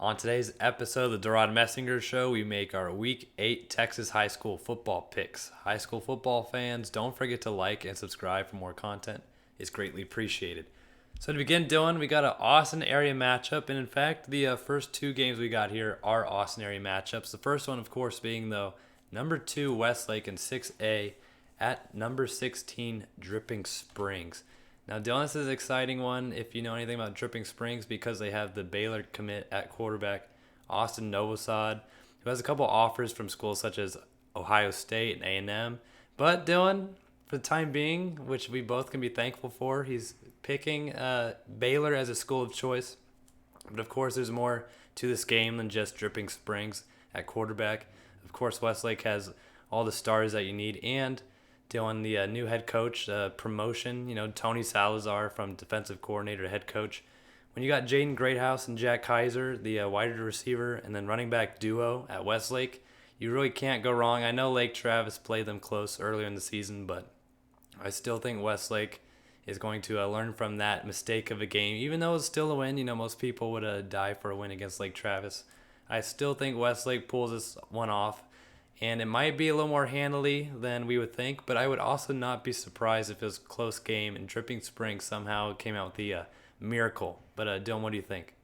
On today's episode of the DeRaud-Messinger Show, we make our Week 8 Texas high school football picks. High school football fans, don't forget to like and subscribe for more content. It's greatly appreciated. So to begin, Dylan, we got an Austin area matchup, and in fact, the first two games we got here are Austin area matchups. The first one, of course, being the number 2 Westlake in 6A at number 16 Dripping Springs. Now, Dylan, this is an exciting one if you know anything about Dripping Springs because they have the Baylor commit at quarterback, Austin Novosad, who has a couple offers from schools such as Ohio State and A&M. But, Dylan, for the time being, which we both can be thankful for, he's picking Baylor as a school of choice. But, of course, there's more to this game than just Dripping Springs at quarterback. Of course, Westlake has all the stars that you need, and Dylan, the new head coach, promotion, Tony Salazar from defensive coordinator to head coach. When you got Jaden Greathouse and Jack Kaiser, the wide receiver, and then running back duo at Westlake, you really can't go wrong. I know Lake Travis played them close earlier in the season, but I still think Westlake is going to learn from that mistake of a game. Even though it's still a win, most people would die for a win against Lake Travis. I still think Westlake pulls this one off. And it might be a little more handily than we would think, but I would also not be surprised if it was a close game and Dripping Springs somehow came out with the miracle. But Dylan, what do you think?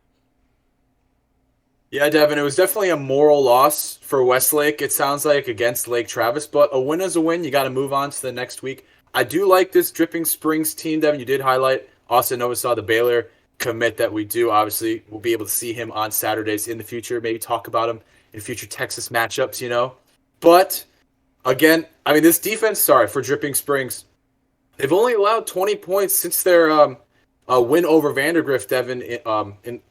Yeah, Devin, it was definitely a moral loss for Westlake, it sounds like, against Lake Travis. But a win is a win. You got to move on to the next week. I do like this Dripping Springs team, Devin. You did highlight Austin Novosaw, the Baylor commit that we do. Obviously, we'll be able to see him on Saturdays in the future. Maybe talk about him in future Texas matchups. But, again, this defense, for Dripping Springs, they've only allowed 20 points since their win over Vandegrift, Devin,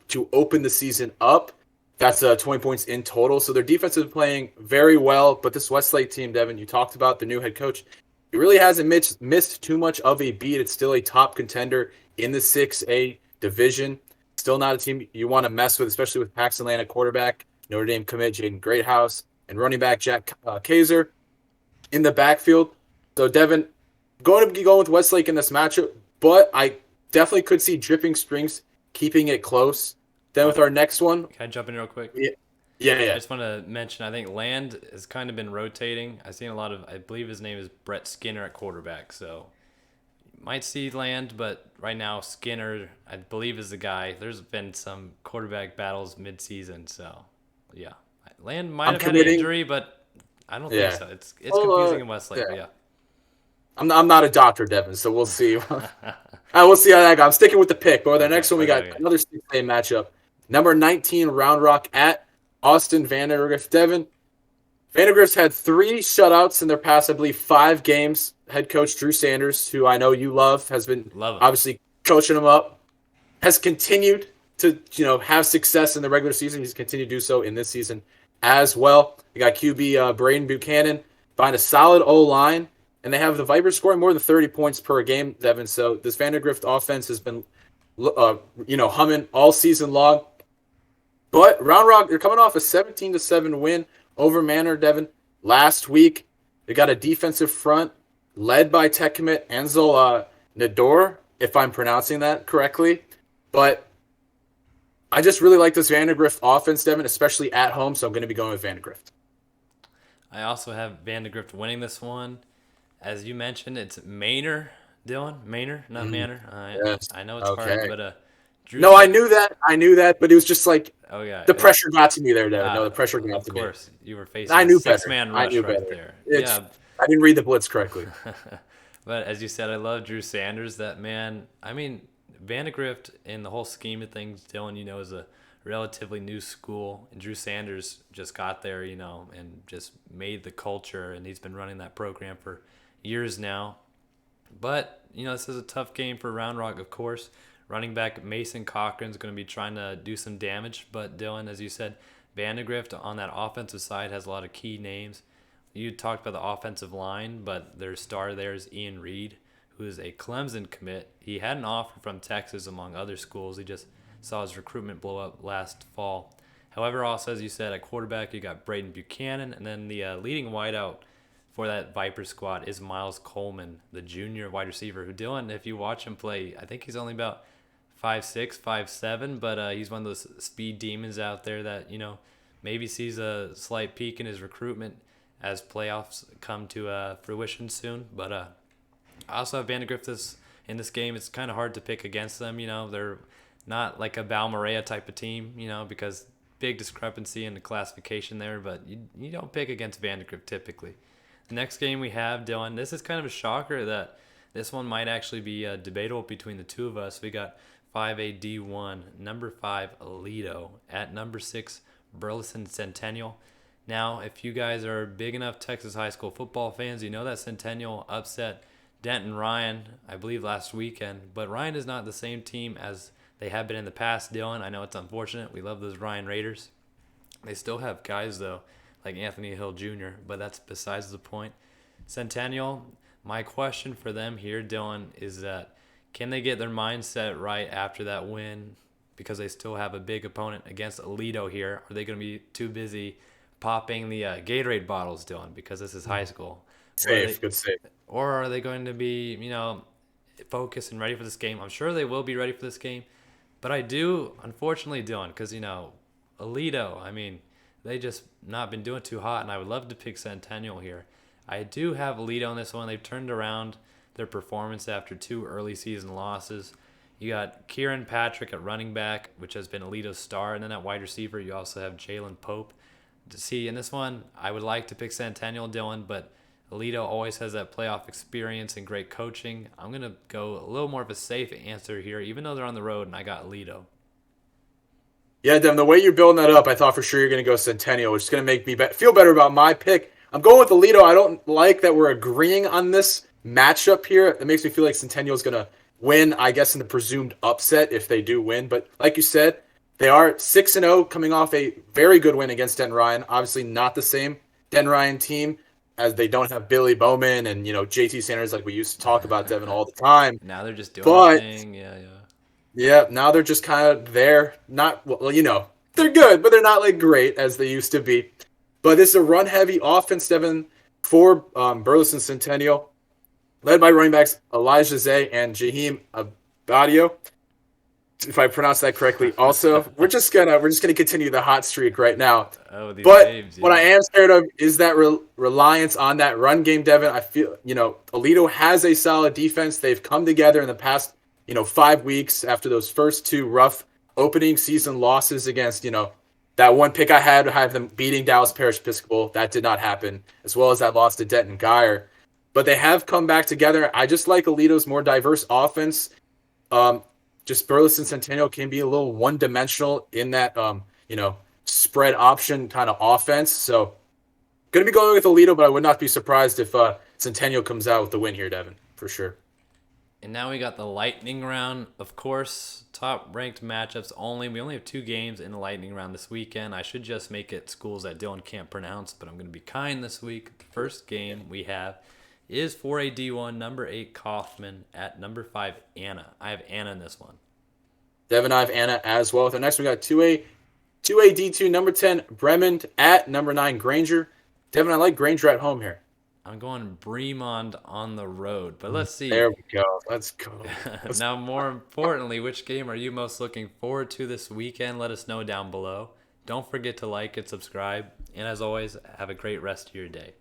to open the season up. That's 20 points in total. So their defense is playing very well. But this Westlake team, Devin, you talked about the new head coach. He really hasn't missed too much of a beat. It's still a top contender in the 6A division. Still not a team you want to mess with, especially with Paxton Land at quarterback, Notre Dame commit Jaden Greathouse, and running back Jack Kaiser in the backfield. So, Devin, going to be going with Westlake in this matchup, but I definitely could see Dripping Springs keeping it close. Then with our next one. Can I jump in real quick? Yeah. I just want to mention, I think Land has kind of been rotating. I've seen a lot of, I believe his name is Brett Skinner at quarterback. So, you might see Land, but right now Skinner, I believe, is the guy. There's been some quarterback battles mid-season, so, yeah. Land might have had an injury, but I don't think so. It's confusing in Westlake, yeah. I'm not a doctor, Devin, so we'll see. We'll see how that goes. I'm sticking with the pick. But the next one, we got another 6A matchup. Number 19, Round Rock at Austin Vandegrift. Devin, Vandegrift's had 3 shutouts in their past, I believe, 5 games. Head coach Drew Sanders, who I know you love, has been obviously coaching them up, has continued to have success in the regular season. He's continued to do so in this season as well. You got QB Braden Buchanan behind a solid O-line, and they have the Vipers scoring more than 30 points per game, Devin. So this Vandegrift offense has been, humming all season long. But Round Rock, they're coming off a 17-7 win over Manor, Devin, last week. They got a defensive front led by tech commit Ansel Nador, if I'm pronouncing that correctly. But I just really like this Vandegrift offense, Devin, especially at home, so I'm going to be going with Vandegrift. I also have Vandegrift winning this one. As you mentioned, it's Manor, Dylan. Manor, not Manor. Yes. I know it's hard, but Drew. No, I knew that, but it was just like the pressure got to me there, Devin. No, the pressure got to me. Of course, you were facing a 6-man rush right there. I didn't read the blitz correctly. But as you said, I love Drew Sanders. That man, Vandegrift, in the whole scheme of things, Dylan, is a relatively new school. And Drew Sanders just got there, and just made the culture. And he's been running that program for years now. But, this is a tough game for Round Rock, of course. Running back Mason Cochran's going to be trying to do some damage. But, Dylan, as you said, Vandegrift on that offensive side has a lot of key names. You talked about the offensive line, but their star there is Ian Reed, who is a Clemson commit. He had an offer from Texas, among other schools. He just saw his recruitment blow up last fall. However, also, as you said, at quarterback, you got Braden Buchanan, and then the leading wideout for that Viper squad is Miles Coleman, the junior wide receiver, who, Dylan, if you watch him play, I think he's only about 5'6", 5'7", but he's one of those speed demons out there that, maybe sees a slight peak in his recruitment as playoffs come to fruition soon. But I also have Vandegrift in this game. It's kind of hard to pick against them. They're not like a Balmorea type of team, because big discrepancy in the classification there, but you don't pick against Vandegrift typically. The next game we have, Dylan, this is kind of a shocker that this one might actually be debatable between the two of us. We got 5A D1, number 5 Aledo at number 6 Burleson Centennial. Now, if you guys are big enough Texas high school football fans, you know that Centennial upset Denton Ryan, I believe, last weekend. But Ryan is not the same team as they have been in the past, Dylan. I know it's unfortunate. We love those Ryan Raiders. They still have guys, though, like Anthony Hill Jr., but that's besides the point. Centennial, my question for them here, Dylan, is that can they get their mindset right after that win, because they still have a big opponent against Aledo here? Are they going to be too busy popping the Gatorade bottles, Dylan, because this is high school? Good save. Or are they going to be, focused and ready for this game? I'm sure they will be ready for this game. But I do, unfortunately, Dylan, because, Aledo, they just not been doing too hot, and I would love to pick Centennial here. I do have Aledo in this one. They've turned around their performance after 2 early season losses. You got Kieran Patrick at running back, which has been Aledo's star, and then at wide receiver you also have Jalen Pope. To see in this one, I would like to pick Centennial, Dylan, but Aledo always has that playoff experience and great coaching. I'm going to go a little more of a safe answer here, even though they're on the road, and I got Aledo. Yeah, Dem, the way you're building that up, I thought for sure you're going to go Centennial, which is going to make me feel better about my pick. I'm going with Aledo. I don't like that we're agreeing on this matchup here. It makes me feel like Centennial is going to win, I guess, in the presumed upset if they do win. But like you said, they are 6-0 coming off a very good win against Denton Ryan. Obviously not the same Denton Ryan team, as they don't have Billy Bowman and, JT Sanders like we used to talk about Devon all the time. Now they're just doing their thing. Yeah, now they're just kind of there. Not, they're good, but they're not like great as they used to be. But this is a run-heavy offense, Devon, for Burleson Centennial, led by running backs Elijah Zay and Jaheim Abadio, if I pronounce that correctly. Also, we're just gonna continue the hot streak right now. But names, what I am scared of is that reliance on that run game, Devon. I feel Aledo has a solid defense. They've come together in the past 5 weeks after those first 2 rough opening season losses against that one pick I had to have them beating Dallas Parish Episcopal. That did not happen, as well as that loss to Denton Geyer. But they have come back together. I just like Aledo's more diverse offense. Just Burleson Centennial can be a little one-dimensional in that, spread option kind of offense. So, going to be going with Aledo, but I would not be surprised if Centennial comes out with the win here, Devon, for sure. And now we got the lightning round. Of course, top-ranked matchups only. We only have 2 games in the lightning round this weekend. I should just make it schools that Dylan can't pronounce, but I'm going to be kind this week. The first game we have is 4A D1, number 8 Kaufman at number 5 Anna. I have Anna in this one. Devon, I have Anna as well. The next we got 2A D2, number 10 Bremen at number 9 Granger. Devon, I like Granger at home here. I'm going Bremond on the road, but let's see. There we go. Let's go. Now, more importantly, which game are you most looking forward to this weekend? Let us know down below. Don't forget to like and subscribe. And as always, have a great rest of your day.